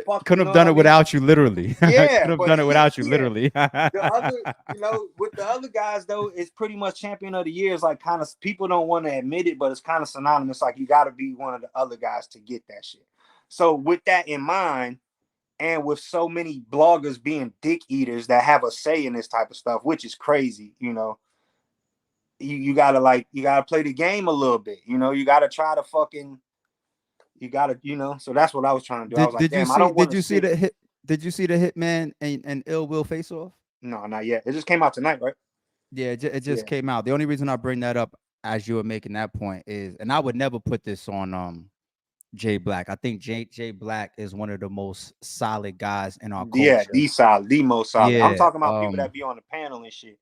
[SPEAKER 4] know what
[SPEAKER 3] done
[SPEAKER 4] I
[SPEAKER 3] it
[SPEAKER 4] mean?
[SPEAKER 3] without you, literally. Could
[SPEAKER 4] Yeah,
[SPEAKER 3] have
[SPEAKER 4] but
[SPEAKER 3] done it without you,
[SPEAKER 4] yeah,
[SPEAKER 3] literally.
[SPEAKER 4] the other, you know, with the other guys though, it's pretty much champion of the year. It's like kind of people don't want to admit it, but it's kind of synonymous. Like you got to be one of the other guys to get that shit. So with that in mind, and with so many bloggers being dick eaters that have a say in this type of stuff, which is crazy, you know, you gotta you gotta play the game a little bit. You know, you gotta try to fucking you gotta, you know. So that's what I was trying to do. I was like,
[SPEAKER 3] Did you
[SPEAKER 4] damn, I don't want
[SPEAKER 3] did
[SPEAKER 4] to
[SPEAKER 3] you see
[SPEAKER 4] sit.
[SPEAKER 3] the hit? Did you see the Hitman and Ill Will face off?
[SPEAKER 4] No, not yet. It just came out tonight, right?
[SPEAKER 3] Yeah, it
[SPEAKER 4] Yeah.
[SPEAKER 3] just came out. The only reason I bring that up as you were making that point is, and I would never put this on Jay Black. I think Jay Black is one of the most solid guys in our
[SPEAKER 4] Yeah,
[SPEAKER 3] culture.
[SPEAKER 4] the solid, the most solid. I'm
[SPEAKER 3] Yeah,
[SPEAKER 4] talking about people that be on the panel and shit.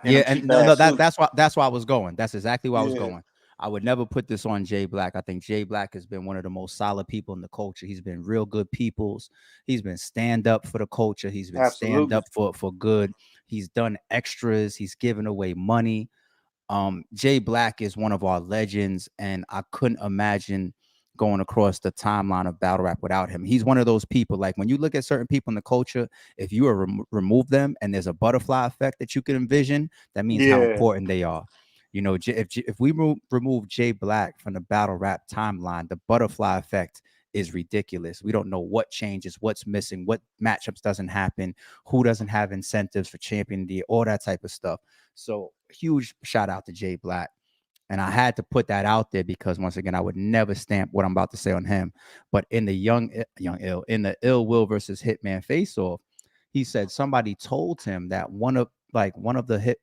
[SPEAKER 4] In
[SPEAKER 3] yeah,
[SPEAKER 4] them
[SPEAKER 3] and
[SPEAKER 4] cheap
[SPEAKER 3] no,
[SPEAKER 4] ass suits.
[SPEAKER 3] that's why I was going. That's exactly why I was
[SPEAKER 4] Yeah,
[SPEAKER 3] going. I would never put this on Jay Black. I think Jay Black has been one of the most solid people in the culture. He's been real good peoples. He's been stand up for the culture. He's been stand
[SPEAKER 4] absolutely.
[SPEAKER 3] up for good. He's done extras. He's given away money. Jay Black is one of our legends, and I couldn't imagine going across the timeline of battle rap without him. He's one of those people, like when you look at certain people in the culture, if you remove them and there's a butterfly effect that you can envision, that means how
[SPEAKER 4] Yeah,
[SPEAKER 3] important they are. You know, if we remove Jay Black from the battle rap timeline, the butterfly effect is ridiculous. We don't know what changes, what's missing, what matchups doesn't happen, who doesn't have incentives for champion of the year, all that type of stuff. So huge shout out to Jay Black. And I had to put that out there because once again, I would never stamp what I'm about to say on him. But in the in the Ill Will versus Hitman face off, he said somebody told him that one of the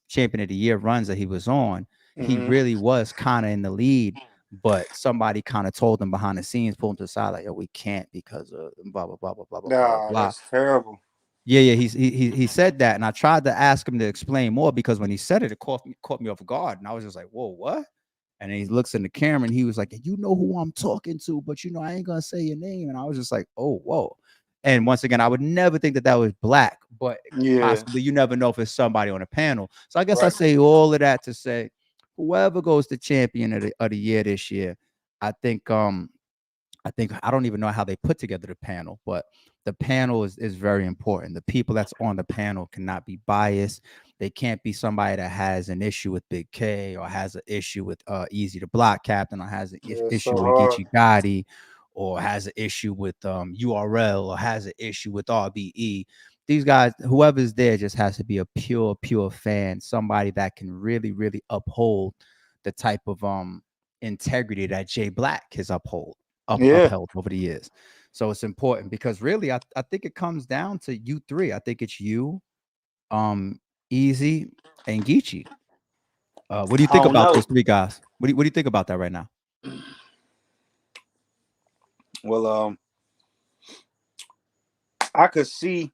[SPEAKER 3] champion of the year runs that he was on, he really was kind of in the lead, but somebody kind of told him behind the scenes, pulled him to the side, like, yo, we can't because of blah blah blah blah blah blah blah blah.
[SPEAKER 4] That's terrible.
[SPEAKER 3] Yeah, he said that, and I tried to ask him to explain more because when he said it, it caught me off guard, and I was just like, whoa, what? And then he looks in the camera and he was like, you know who I'm talking to, but I ain't gonna say your name. And I was just like, oh, whoa. And once again, I would never think that was Black, but possibly you never know if it's somebody on a panel. So I guess I say all of that to say, whoever goes to champion of the year this year, I think I don't even know how they put together the panel, but the panel is very important. The people that's on the panel cannot be biased. They can't be somebody that has an issue with Bigg K or has an issue with Easy to Block Captain or has an issue with Geechee Gotti or has an issue with URL or has an issue with RBE. These guys, whoever's there, just has to be a pure fan, somebody that can really, really uphold the type of integrity that Jay Black has upheld over the years. So it's important because really I think it comes down to you three. I think it's you, Easy, and Geechee. What do you think about those three guys? What do you think about that right now?
[SPEAKER 4] Well, I could see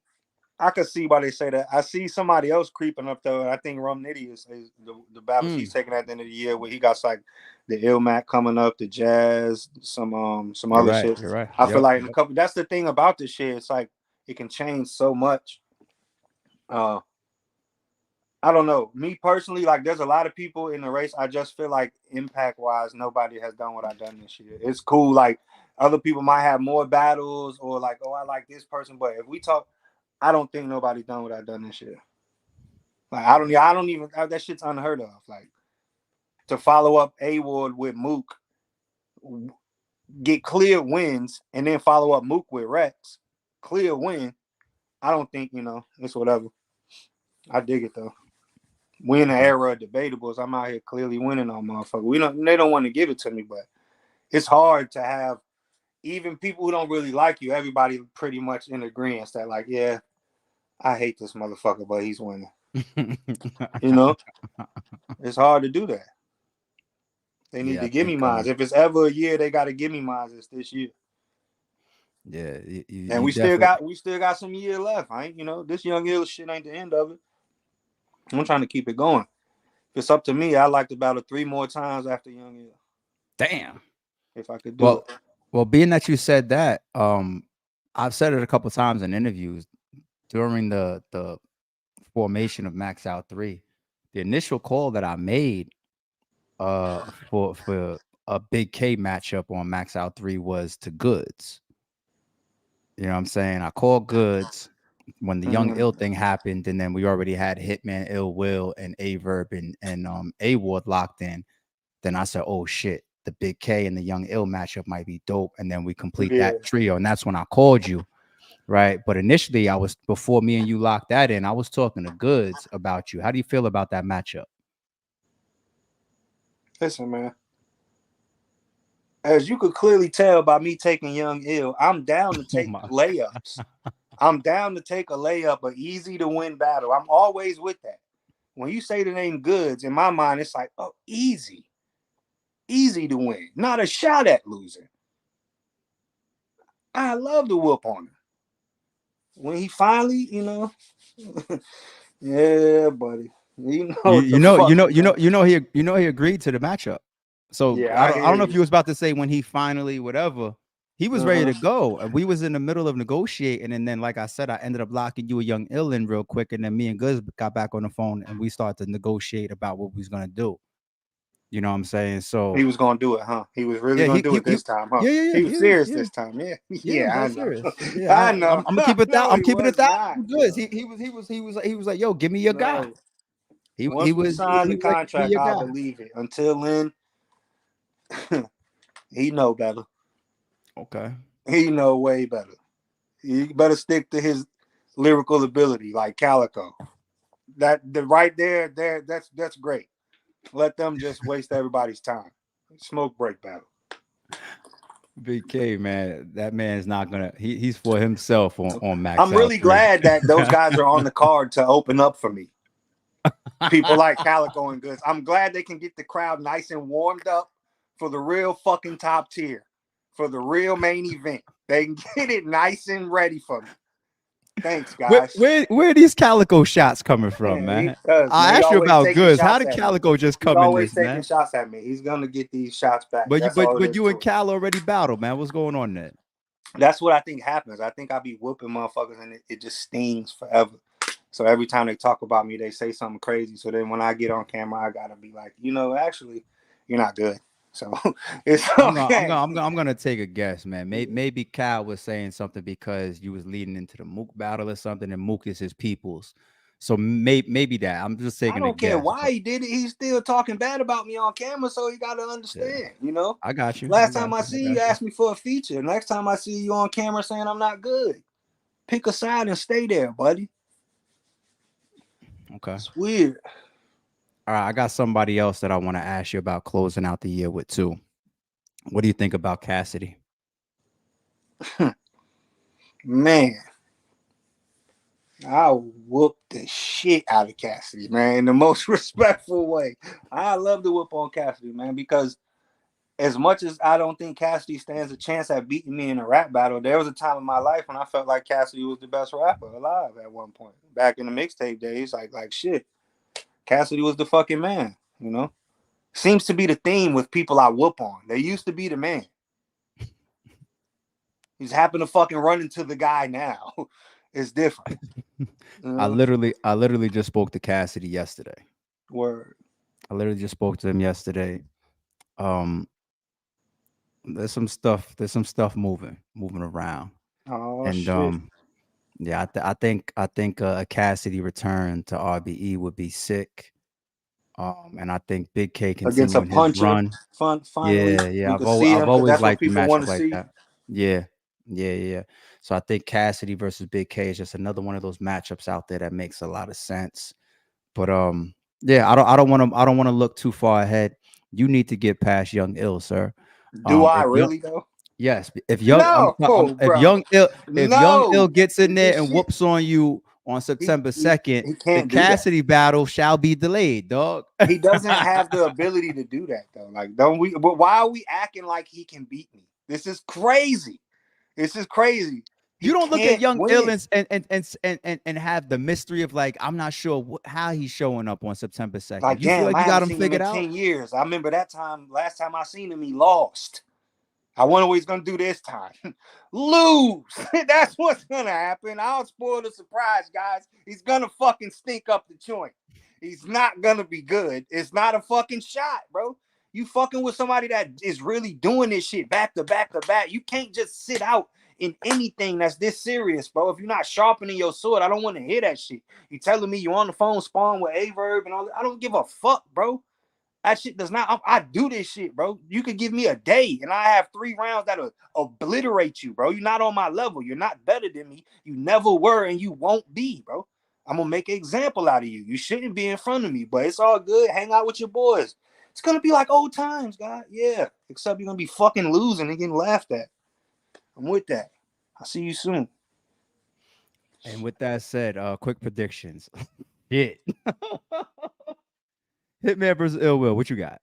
[SPEAKER 4] why they say that. I see somebody else creeping up though. I think Rum Nitty is the battles he's taking at the end of the year, where he got like the Illmac coming up, the Jazz, some other shit.
[SPEAKER 3] You're right.
[SPEAKER 4] I feel like in a couple. That's the thing about this shit. It's like it can change so much. I don't know. Me personally, like there's a lot of people in the race. I just feel like impact wise, nobody has done what I've done this year. It's cool. Like other people might have more battles or like, oh, I like this person, but if we talk. I don't think nobody's done what I've done this year. Like I don't even that shit's unheard of. Like to follow up A-Ward with Mook, get clear wins, and then follow up Mook with Rex, clear win. I don't think it's whatever. I dig it though. We in the era of debatables. I'm out here clearly winning on motherfucker. They don't want to give it to me, but it's hard to have even people who don't really like you. Everybody pretty much in agreement that like, yeah. I hate this motherfucker, but he's winning. It's hard to do that. They need to give me mines. If it's ever a year they got to give me mines, it's this year.
[SPEAKER 3] Yeah,
[SPEAKER 4] and we still got some year left. I ain't this Young Ill shit ain't the end of it. I'm trying to keep it going. If it's up to me, I'd like to battle 3 more times after Young Ill.
[SPEAKER 3] Damn.
[SPEAKER 4] If I could do it.
[SPEAKER 3] Well, being that you said that, I've said it a couple times in interviews. During the formation of Max Out 3, the initial call that I made for a Bigg K matchup on Max Out 3 was to Goods. You know what I'm saying? I called Goods when the Young Ill thing happened, and then we already had Hitman, Ill Will, and Averb and A-Ward locked in. Then I said, oh shit, the Bigg K and the Young Ill matchup might be dope. And then we complete that trio, and that's when I called you. Right. But initially before me and you locked that in, I was talking to Goods about you. How do you feel about that matchup?
[SPEAKER 4] Listen, man. As you could clearly tell by me taking Young Ill, I'm down to take layups. I'm down to take a layup, an easy to win battle. I'm always with that. When you say the name Goods, in my mind, it's like, oh, easy. Easy to win. Not a shot at losing. I love the whoop on him. When he finally, yeah, buddy. He
[SPEAKER 3] agreed to the matchup. So yeah, I don't know if you was about to say when he finally whatever. He was ready to go. And we was in the middle of negotiating, and then like I said, I ended up locking you a Young Ill in real quick, and then me and Goods got back on the phone and we started to negotiate about what we was gonna do. You know what I'm saying? So
[SPEAKER 4] he was gonna do it, huh? He was really gonna do it this time, huh?
[SPEAKER 3] Yeah.
[SPEAKER 4] He was serious this time. Yeah, I know.
[SPEAKER 3] Serious. Yeah, I know. I'm gonna keep it that. I'm keeping it that. Good. He was like, yo, give me your guy.
[SPEAKER 4] Once we signed the contract, I believe it. Until then, he know better.
[SPEAKER 3] Okay.
[SPEAKER 4] He know way better. He better stick to his lyrical ability, like Calico. Right there, that's great. Let them just waste everybody's time. Smoke break battle.
[SPEAKER 3] Bigg K, man, that man's not gonna. He's for himself on Max.
[SPEAKER 4] I'm really glad that those guys are on the card to open up for me. People like Calico and Goods. I'm glad they can get the crowd nice and warmed up for the real fucking top tier, for the real main event. They can get it nice and ready for me. Thanks, guys.
[SPEAKER 3] Where are these Calico shots coming from, man? I asked you about Goods. How did Calico just come in this, man?
[SPEAKER 4] He's always taking shots at me. He's gonna get these shots back.
[SPEAKER 3] But you and Cal already battled, man. What's going on there?
[SPEAKER 4] That's what I think happens. I think I be whooping motherfuckers and it just stings forever. So every time they talk about me, they say something crazy. So then when I get on camera, I gotta be like, actually, you're not good. So it's okay.
[SPEAKER 3] I'm gonna take a guess, man. Maybe Cal was saying something because you was leading into the Mook battle or something, and Mook is his people's. So maybe that. I'm just taking. I
[SPEAKER 4] don't care why he did it. He's still talking bad about me on camera, so he got to understand.
[SPEAKER 3] Yeah. I got you.
[SPEAKER 4] Last time I see you, asked me for a feature. Next time I see you on camera saying I'm not good, pick a side and stay there, buddy.
[SPEAKER 3] Okay.
[SPEAKER 4] It's weird.
[SPEAKER 3] All right, I got somebody else that I want to ask you about closing out the year with too. What do you think about Cassidy?
[SPEAKER 4] Man, I whooped the shit out of Cassidy, man, in the most respectful way. I love to whoop on Cassidy, man, because as much as I don't think Cassidy stands a chance at beating me in a rap battle, there was a time in my life when I felt like Cassidy was the best rapper alive at one point. Back in the mixtape days, like shit. Cassidy was the fucking man, Seems to be the theme with people I whoop on. They used to be the man. He's happened to fucking run into the guy now. It's different.
[SPEAKER 3] I literally just spoke to Cassidy yesterday.
[SPEAKER 4] Word.
[SPEAKER 3] I literally just spoke to him yesterday. There's some stuff moving around.
[SPEAKER 4] Oh,
[SPEAKER 3] and
[SPEAKER 4] shit.
[SPEAKER 3] Yeah, I think a Cassidy return to RBE would be sick. And I think Bigg K
[SPEAKER 4] against a puncher
[SPEAKER 3] run.
[SPEAKER 4] Finally,
[SPEAKER 3] yeah. I've always liked the matchup like that. Yeah. So I think Cassidy versus Bigg K is just another one of those matchups out there that makes a lot of sense. But yeah, I don't want to look too far ahead. You need to get past Young Ill, sir.
[SPEAKER 4] Do I really though?
[SPEAKER 3] Yes. If Young Ill gets in there and whoops on you on September 2nd, the Cassidy battle shall be delayed, dog.
[SPEAKER 4] He doesn't have the ability to do that though. Like, don't we? But why are we acting like he can beat me? This is crazy.
[SPEAKER 3] You don't look at Young Ill and have the mystery of like, I'm not sure how he's showing up on September 2nd.
[SPEAKER 4] Like,
[SPEAKER 3] you feel like you got him figured out?
[SPEAKER 4] 10 years. I remember that time. Last time I seen him, he lost. I wonder what he's gonna do this time. Lose. That's what's gonna happen. I'll spoil the surprise, guys. He's gonna fucking stink up the joint. He's not gonna be good. It's not a fucking shot, bro. You fucking with somebody that is really doing this shit back to back to back. You can't just sit out in anything that's this serious, bro. If you're not sharpening your sword, I don't want to hear that shit. You telling me you on the phone spawn with Averb and all that. I don't give a fuck, bro. That shit does not. I do this shit, bro. You could give me a day and I have 3 rounds that'll obliterate you, bro. You're not on my level. You're not better than me. You never were and you won't be, bro. I'm gonna make an example out of you. You shouldn't be in front of me, but it's all good. Hang out with your boys. It's gonna be like old times, guys. Yeah, except you're gonna be fucking losing and getting laughed at. I'm with that. I'll see you soon.
[SPEAKER 3] And with that said, quick predictions. Shit. Hitman versus Ill Will. What you got?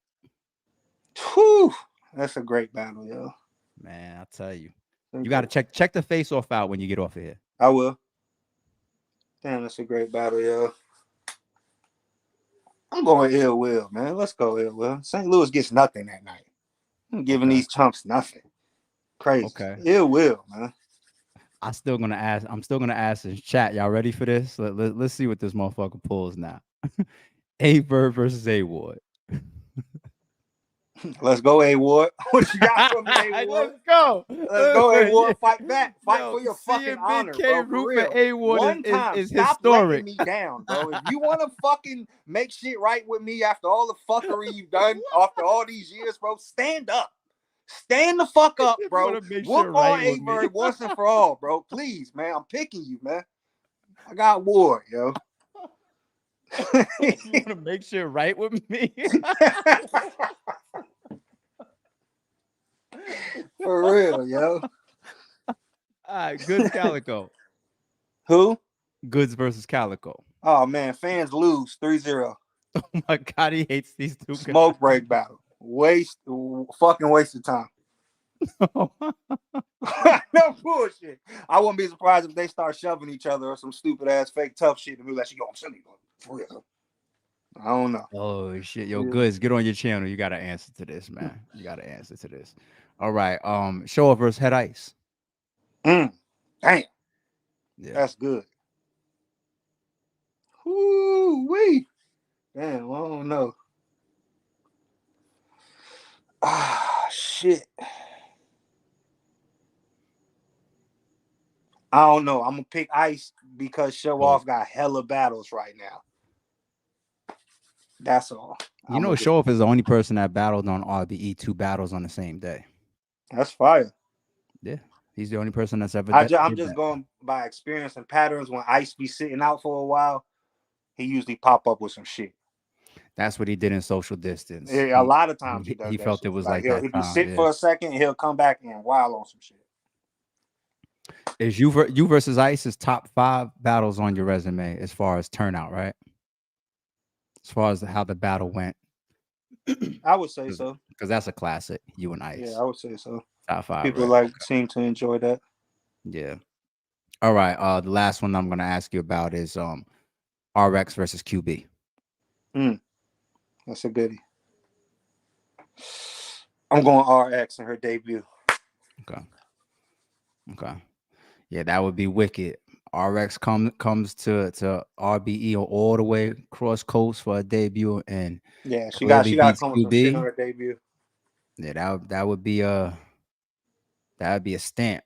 [SPEAKER 4] Whew. That's a great battle, yo.
[SPEAKER 3] Man, I tell you. You gotta check the face off out when you get off of here.
[SPEAKER 4] I will. Damn, that's a great battle, yo. I'm going Ill Will, man. Let's go, Ill Will. St. Louis gets nothing that night. I'm giving these chumps nothing. Crazy. Okay. Ill Will, man.
[SPEAKER 3] I'm still gonna ask in chat. Y'all ready for this? Let's see what this motherfucker pulls now. A-Bird versus A-Ward.
[SPEAKER 4] Let's go, A-Ward. What you got for me, A-Ward?
[SPEAKER 3] Let's go.
[SPEAKER 4] Let's go, A-Ward. Fight back. Fight for your fucking honor,
[SPEAKER 3] Bigg K
[SPEAKER 4] bro.
[SPEAKER 3] root for A-Ward
[SPEAKER 4] One time,
[SPEAKER 3] is
[SPEAKER 4] stop
[SPEAKER 3] historic.
[SPEAKER 4] letting me down, bro. If you want to fucking make shit right with me after all the fuckery you've done after all these years, bro, stand up. Stand the fuck up,
[SPEAKER 3] Just
[SPEAKER 4] bro.
[SPEAKER 3] wanna make
[SPEAKER 4] Whoop
[SPEAKER 3] shit
[SPEAKER 4] on
[SPEAKER 3] right with me.
[SPEAKER 4] Averb once and for all, bro. Please, man. I'm picking you, man. I got war, yo.
[SPEAKER 3] You want to make shit right with me?
[SPEAKER 4] For real, yo.
[SPEAKER 3] All right, Goods Calico.
[SPEAKER 4] Who?
[SPEAKER 3] Goods versus Calico.
[SPEAKER 4] Oh, man. Fans lose 3-0.
[SPEAKER 3] Oh my God, he hates these two
[SPEAKER 4] Smoke break battle. Fucking waste of time.
[SPEAKER 3] guys.
[SPEAKER 4] No bullshit. I wouldn't be surprised if they start shoving each other or some stupid ass fake tough shit and be like, yo, I'm sending you for real. I don't know.
[SPEAKER 3] Oh shit, yo,
[SPEAKER 4] Yeah.
[SPEAKER 3] Goods, get on your channel. You got to answer to this, man. You got to answer to this. All right, Show Off versus Head Ice.
[SPEAKER 4] Damn.
[SPEAKER 3] Yeah,
[SPEAKER 4] That's good. Woo-wee. Damn, I don't know. Ah, shit. I don't know. I'm gonna pick Ice because Show
[SPEAKER 3] Oh.
[SPEAKER 4] Off got hella battles right now. That's all.
[SPEAKER 3] you know, Show Off is the only person that battled on RBE 2 battles on the same day.
[SPEAKER 4] That's fire.
[SPEAKER 3] Yeah, he's the only person that's ever.
[SPEAKER 4] I'm
[SPEAKER 3] did
[SPEAKER 4] just
[SPEAKER 3] that.
[SPEAKER 4] going by experience and patterns. When Ice be sitting out for a while, he usually pop up with some shit.
[SPEAKER 3] That's what he did in Social Distance.
[SPEAKER 4] Yeah, a lot of times he does.
[SPEAKER 3] He
[SPEAKER 4] that
[SPEAKER 3] felt
[SPEAKER 4] shit.
[SPEAKER 3] it was like
[SPEAKER 4] he'll
[SPEAKER 3] that
[SPEAKER 4] be
[SPEAKER 3] time.
[SPEAKER 4] sit
[SPEAKER 3] Yeah.
[SPEAKER 4] for a second, he'll come back and wild on some shit.
[SPEAKER 3] Is you versus Ice is top 5 battles on your resume as far as turnout, right? As far as how the battle went,
[SPEAKER 4] I would say so.
[SPEAKER 3] because that's a classic. You and Ice.
[SPEAKER 4] Yeah, I would say so.
[SPEAKER 3] Top 5.
[SPEAKER 4] People
[SPEAKER 3] right?
[SPEAKER 4] seem to enjoy that.
[SPEAKER 3] Yeah. All right. The last one I'm gonna ask you about is RX versus QB.
[SPEAKER 4] That's a goodie. I'm going RX in her debut.
[SPEAKER 3] Okay. Yeah, that would be wicked. RX comes to RBE all the way across coast for a debut, and
[SPEAKER 4] Yeah, she got
[SPEAKER 3] beats
[SPEAKER 4] come with some shit on her debut.
[SPEAKER 3] Yeah, that would be a stamp.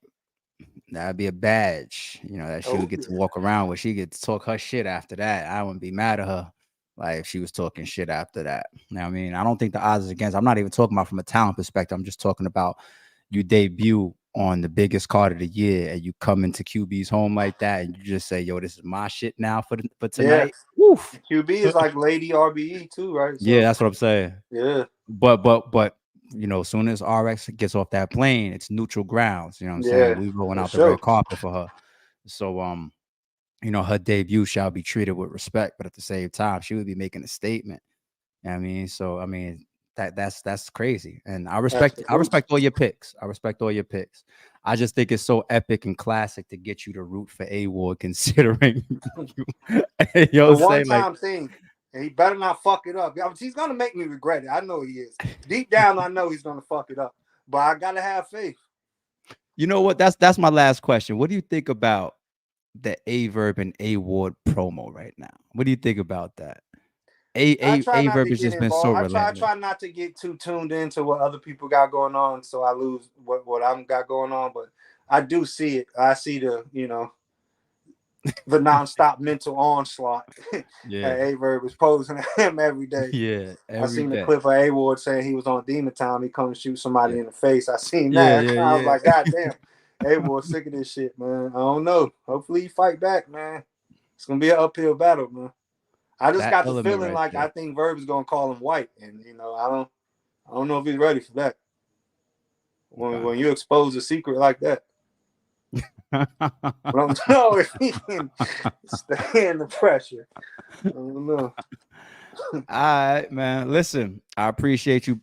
[SPEAKER 3] That'd be a badge, that she would get to walk around with. She get to talk her shit after that. I wouldn't be mad at her, like if she was talking shit after that. Now, I mean, I don't think the odds is against. I'm not even talking about from a talent perspective. I'm just talking about you debut on the biggest card of the year, and you come into QB's home like that, and you just say, "Yo, this is my shit now for tonight."
[SPEAKER 4] Yeah.
[SPEAKER 3] Woof.
[SPEAKER 4] QB is like Lady RBE too, right? So,
[SPEAKER 3] Yeah, that's what I'm saying.
[SPEAKER 4] yeah.
[SPEAKER 3] But as soon as RX gets off that plane, it's neutral grounds. You know what I'm saying? We rolling out the red carpet for her. So her debut shall be treated with respect, but at the same time, she would be making a statement. You know what I mean? So I mean that's crazy. And I respect all your picks. I just think it's so epic and classic to get you to root for A-Ward, considering
[SPEAKER 4] the one-time thing. And he better not fuck it up. He's gonna make me regret it. I know he is. Deep down, I know he's gonna fuck it up. But I gotta have faith.
[SPEAKER 3] You know what? That's my last question. What do you think about the Averb and A-Ward promo right now? What do you think about that? Averb has just been so relentless.
[SPEAKER 4] I try not to get too tuned into what other people got going on, so I lose what I'm got going on. But I do see it. I see the the nonstop mental onslaught.
[SPEAKER 3] Yeah,
[SPEAKER 4] Averb is posing him every day.
[SPEAKER 3] Yeah,
[SPEAKER 4] I seen the clip of A-Ward saying he was on Demon Time. He come shoot somebody in the face. I seen that. I was like, God damn, A-Ward sick of this shit, man. I don't know. Hopefully he fight back, man. It's gonna be an uphill battle, man. I just got the feeling like I think Verb is gonna call him white, and I don't know if he's ready for that. When you expose a secret like that. I don't know if he can stand the pressure. I don't know.
[SPEAKER 3] All right, man. Listen, I appreciate you,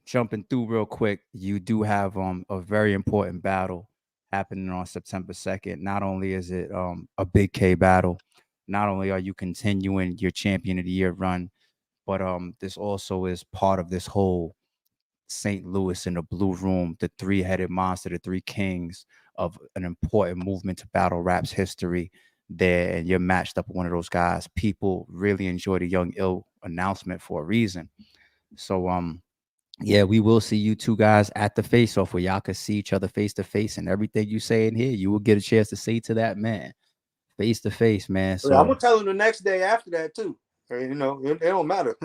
[SPEAKER 3] jumping through real quick. You do have a very important battle happening on September 2nd. Not only is it a Bigg K battle, not only are you continuing your Champion of the Year run, but this also is part of this whole St. Louis in the Blue Room, the 3-headed monster, the 3 kings of an important movement to battle rap's history there, and you're matched up with one of those guys. People really enjoy the Young Ill announcement for a reason. So yeah, we will see you two guys at the face-off where y'all can see each other face to face, and everything you say in here, you will get a chance to say to that man face to face, man. So
[SPEAKER 4] I'm gonna tell him the next day after that too. It don't matter.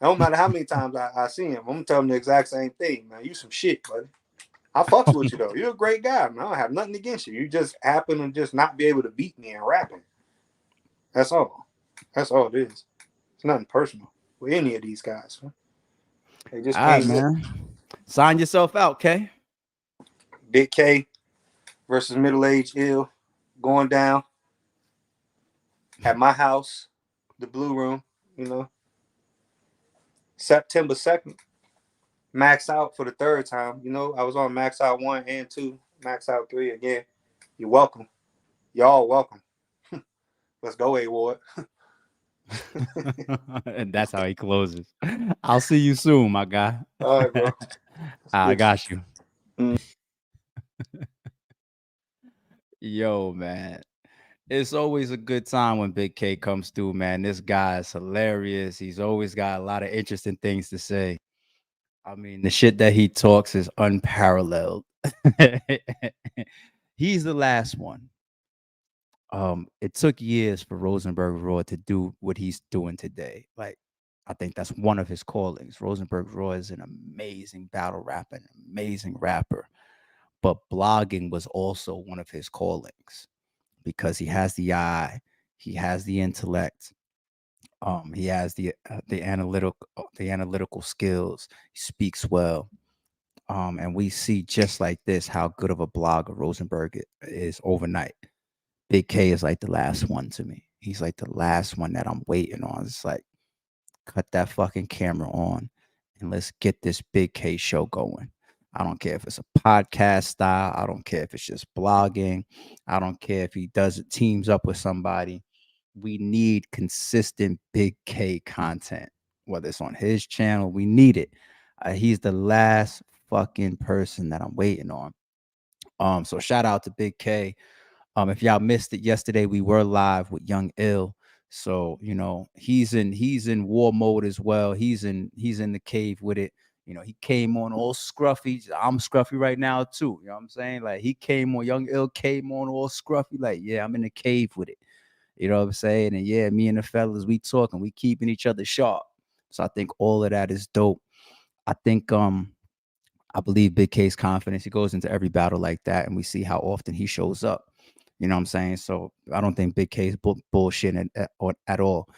[SPEAKER 4] No matter how many times I see him, I'm gonna tell him the exact same thing, man. You some shit, buddy. I fucks with you though. You're a great guy, man. I don't have nothing against you. You just happen to just not be able to beat me in rapping. That's all. That's all it is. It's nothing personal with any of these guys. Man. They just
[SPEAKER 3] All right,
[SPEAKER 4] came in.
[SPEAKER 3] man. Sign yourself out, K.
[SPEAKER 4] Bigg K versus Middle Age Ill going down at my house, the Blue Room, you know. September 2nd. Max out for the third time. You know, I was on Max out 1 and 2, Max out 3 again. You're welcome. Y'all welcome. Let's go, A-Ward.
[SPEAKER 3] And that's how he closes. I'll see you soon, my guy.
[SPEAKER 4] All right, bro.
[SPEAKER 3] I got you.
[SPEAKER 4] Mm.
[SPEAKER 3] Yo, man. It's always a good time when Bigg K comes through, man. This guy is hilarious. He's always got a lot of interesting things to say. I mean, the shit that he talks is unparalleled. He's the last one. It took years for Rosenberg Raw to do what he's doing today. Like, I think that's one of his callings. Rosenberg Raw is an amazing battle rapper, an amazing rapper. But blogging was also one of his callings because he has the eye, he has the intellect, he has the analytical skills. He speaks well. And we see just like this how good of a blogger Rosenberg is overnight. Bigg K is like the last one to me. He's like the last one that I'm waiting on. It's like, cut that fucking camera on and let's get this Bigg K show going. I don't care if it's a podcast style. I don't care if it's just blogging. I don't care if he does it, teams up with somebody. We need consistent Bigg K content, whether it's on his channel. We need it. He's the last fucking person that I'm waiting on. So shout out to Bigg K. If y'all missed it yesterday, we were live with Young Ill. So, you know, he's in war mode as well. He's in the cave with it. You know, he came on all scruffy. I'm scruffy right now too. You know what I'm saying? Like he came on, Young Ill came on all scruffy. Like, yeah, I'm in the cave with it. You know what I'm saying? And yeah, me and the fellas, we talking, we keeping each other sharp. So I think all of that is dope. I think I believe Bigg K's confidence. He goes into every battle like that, and we see how often he shows up. You know what I'm saying? So I don't think Bigg K is bullshit at all.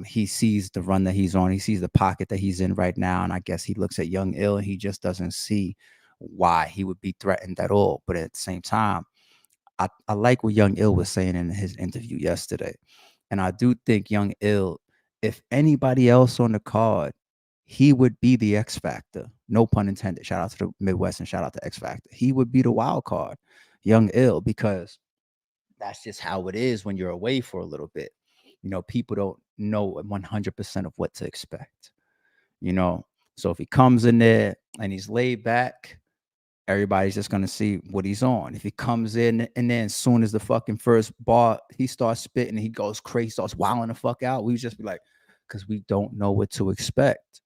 [SPEAKER 3] He sees the run that he's on. He sees the pocket that he's in right now. And I guess he looks at Young Ill and he just doesn't see why he would be threatened at all. But at the same time, I like what Young Ill was saying in his interview yesterday. And I do think Young Ill, if anybody else on the card, he would be the X Factor. No pun intended. Shout out to the Midwest and shout out to X Factor. He would be the wild card, Young Ill, because that's just how it is when you're away for a little bit. You know, people don't know 100% of what to expect, you know? So if he comes in there and he's laid back, everybody's just going to see what he's on. If he comes in and then as soon as the fucking first bar, he starts spitting and he goes crazy, starts wilding the fuck out, we just be like, because we don't know what to expect.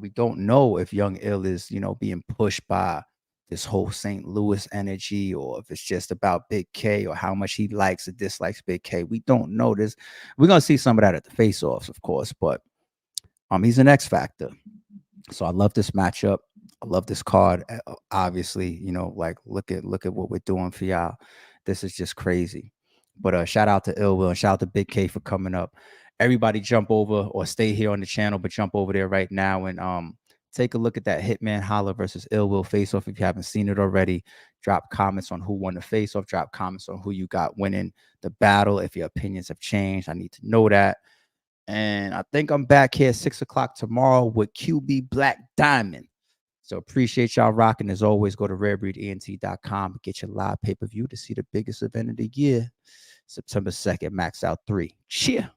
[SPEAKER 3] We don't know if Young Ill is, you know, being pushed by this whole St. Louis energy, or if it's just about Bigg K, or how much he likes or dislikes Bigg K. We don't know this. We're gonna see some of that at the face-offs, of course, but he's an X Factor. So I love this matchup. I love this card. Obviously, you know, like look at what we're doing for y'all. This is just crazy. But shout out to Ill Will and shout out to Bigg K for coming up. Everybody jump over or stay here on the channel, but jump over there right now and take a look at that Hitman Holla versus Ill Will face-off. If you haven't seen it already, drop comments on who won the face-off. Drop comments on who you got winning the battle. If your opinions have changed, I need to know that. And I think I'm back here at 6 o'clock tomorrow with QB Black Diamond. So appreciate y'all rocking. As always, go to rarebreedent.com and get your live pay-per-view to see the biggest event of the year, September 2nd, Max Out 3. Cheer.